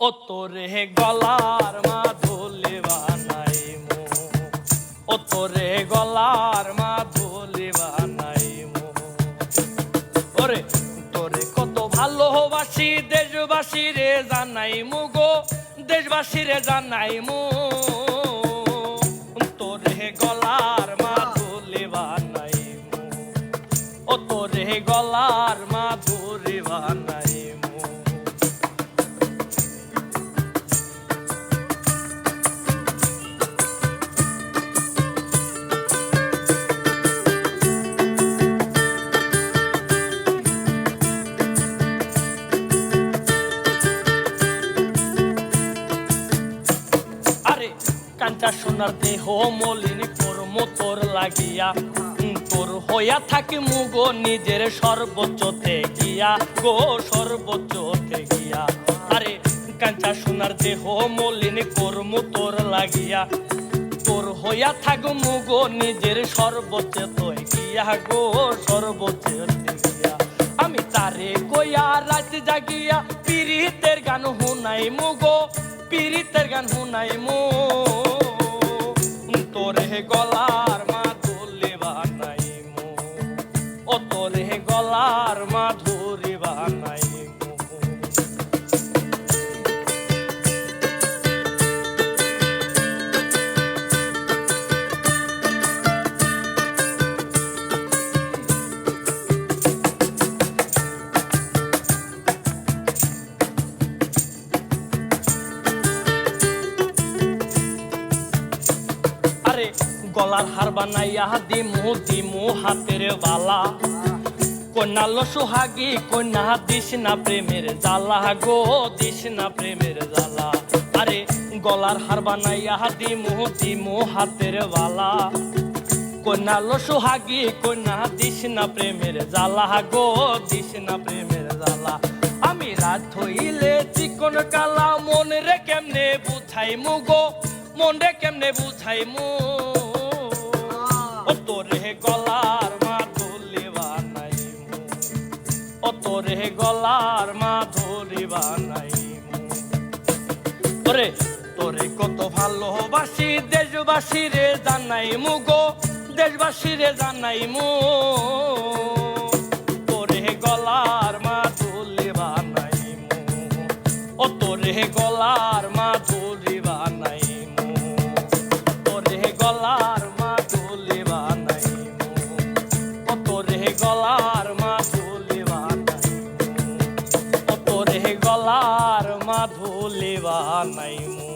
ও তোরে গলার মাধুলি বানাইমু, ও তোরে গলার মাধুলি বানাইমু। ওরে তোরে কত ভালোবাসি দেশবাসী রে জানাইমু গো, দেশবাসী রে জানাইমু। তোরে গলার মাধুলি বানাইমু, ও তোরে গলার মাধুলি বানাইমু। কাঞ্চা সোনার দেহ মলিন কর্ম তোর লাগিয়া, তোর হইয়া থাকি মুগো নিজের সর্বোচ্চ গিয়া গো, সর্বোচ্চ গিয়া। আরে কাঞ্চা সোনার দেহ মলিন কর্ম তোর লাগিয়া, তোর হইয়া থাক মুগো নিজের সর্বোচ্চ গিয়া গো, সর্বোচ্চ গিয়া। আমি তারে কইয়া রাত জাগিয়া পীড়িতের গান হুনাই মুগো, পীড়িতের গান হুনাইমু। তোরে গলার মাধুলি বানাইমু, ও তোরে গলার মাধুরি বানাইমু। গলার হার বানাইয়া দিমু দিমু হাতের বালা, কন্যা লো সোহাগী কন্যা দিস না প্রেমের জ্বালা গো, দিস না প্রেমের জ্বালা। আরে গলার হার বানাইয়া দিমু দিমু হাতের বালা, কন্যা লো সোহাগী কন্যা দিস না প্রেমের জ্বালা গো, দিস না প্রেমের জ্বালা। আমি রাত হইলে চিকন কালা মন রে কেমনে বুঝাইমু গো, মন রে কেমনে বুঝাইমু। ও তোরে গলার মাধুলি বানাইমু, ও তোরে গলার মাধুলি বানাইমু। ওরে তোরে কত ভালোবাসি দেশবাসী রে জানাইমু গো, দেশবাসী রে জানাইমু। তোরে গলার মাধুলি বানাইমু, ও তোরে গলার মাধুলি বানাইমু, তোরে গলার মাধুলি বানাইমু, ও তোরে গলার মাধুলি বানাইমু, ও তোরে গলার মাধুলি বানাইমু।